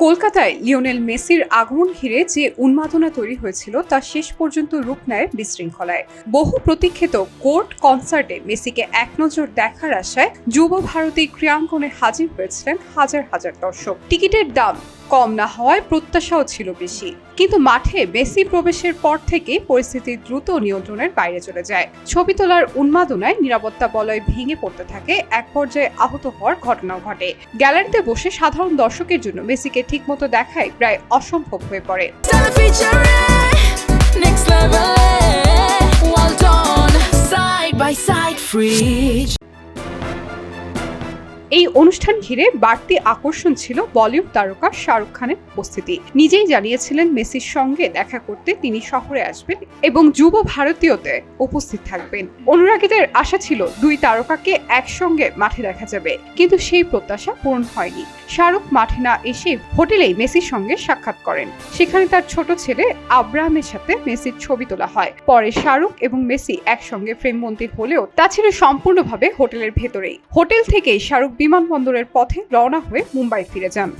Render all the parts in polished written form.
কলকাতায় লিওনেল মেসির আগমন ঘিরে যে উন্মাদনা তৈরি হয়েছিল তা শেষ পর্যন্ত রূপ নেয় বিশৃঙ্খলায়। বহু প্রতীক্ষিত কোর্ট কনসার্টে মেসিকে এক নজর দেখার আশায় যুব ভারতী ক্রীড়াঙ্গনে হাজির হয়েছিলেন হাজার হাজার দর্শক। টিকিটের দাম কম না হওয়ায় প্রত্যাশাও ছিল বেশি, কিন্তু মাঠে মেসি প্রবেশের পর থেকে পরিস্থিতি দ্রুত নিয়ন্ত্রণের বাইরে চলে যায়। ছবি তোলার উন্মাদনায় নিরাপত্তা বলয় ভেঙে পড়তে থাকে, এক পর্যায়ে আহত হওয়ার ঘটনাও ঘটে। গ্যালারিতে বসে সাধারণ দর্শকের জন্য মেসিকে ঠিকমতো দেখাই প্রায় অসম্ভব হয়ে পড়ে। এই অনুষ্ঠান ঘিরে বাড়তি আকর্ষণ ছিল বলিউড তারকা শাহরুখ খানের উপস্থিতি। নিজেই জানিয়েছিলেন মেসির সঙ্গে দেখা করতে তিনি শহরে আসবেন এবং যুব ভারতীয়তে উপস্থিত থাকবেন। অনুরাগীদের আশা ছিল দুই তারকাকে একসঙ্গে মাঠে দেখা যাবে, কিন্তু সেই প্রত্যাশা পূরণ হয়নি। শাহরুখ মাঠে না এসে হোটেলেই মেসির সঙ্গে সাক্ষাৎ করেন। সেখানে তার ছোট ছেলে আব্রাহামের সাথে মেসির ছবি তোলা হয়। পরে শাহরুখ এবং মেসি একসঙ্গে ফ্রেমবন্দী হলেও তা ছিল সম্পূর্ণভাবে হোটেলের ভেতরেই। হোটেল থেকেই শাহরুখ বিমানবন্দরের পথে রওনা হয়ে মুম্বাই ফিরে যান।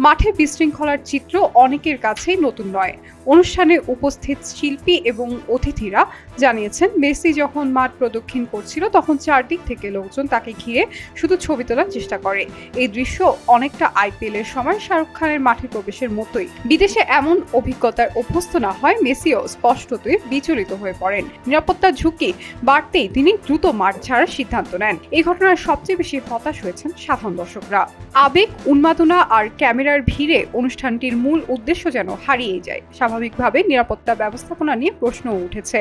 মাঠে বিশৃঙ্খলার চিত্র অনেকের কাছেই নতুন নয়। অনুষ্ঠানে উপস্থিত শিল্পী এবং অতিথিরা জানিয়েছেন, মেসি যখন মাঠ প্রদক্ষিণ করছিল তখন চারদিক থেকে লোকজন তাকে ঘিরে শুধু ছবি তোলার চেষ্টা করে। এই দৃশ্য অনেকটা আইপিএল এর সময় শাহরুখ খানের মাঠে প্রবেশের মতোই। বিদেশে এমন অভিজ্ঞতার অভ্যস্ত না হয় মেসিও স্পষ্টতই বিচলিত হয়ে পড়েন। নিরাপত্তার ঝুঁকি বাড়তেই তিনি দ্রুত মাঠ ছাড়ার সিদ্ধান্ত নেন। এই ঘটনার সবচেয়ে বেশি হতাশ হয়েছেন সাধারণ দর্শকরা। আবেগ, উন্মাদনা আর ক্যামেরার ভিড়ে অনুষ্ঠানটির মূল উদ্দেশ্য যেন হারিয়ে যায়। স্বাভাবিকভাবে নিরাপত্তা ব্যবস্থাপনা নিয়ে প্রশ্নও উঠেছে।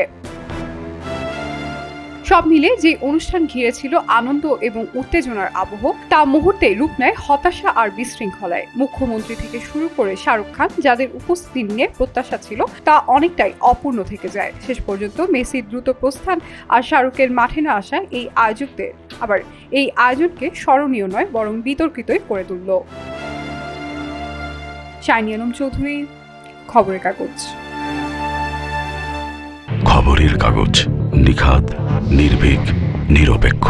সব মিলে যে অনুষ্ঠান ঘিরে ছিল আনন্দ এবং উত্তেজনার আবহ, তা মুহূর্তে রূপ নেয় হতাশা আর বিশৃঙ্খলায়। মুখ্যমন্ত্রী থেকে শুরু করে শাহরুখ খান যাদের উপস্থিতি নিয়ে প্রত্যাশা ছিল তা অনেকটাই অপূর্ণ থেকে যায়। শেষ পর্যন্ত মেসির দ্রুত প্রস্থান আর শাহরুখের মাঠে না আসায় এই আয়োজনকে স্মরণীয় নয় বরং বিতর্কিতই করে তুলল। শাইনি আলম চৌধুরী, খবরের কাগজ। খবরের কাগজ, নিখাত, নির্ভীক, নিরপেক্ষ।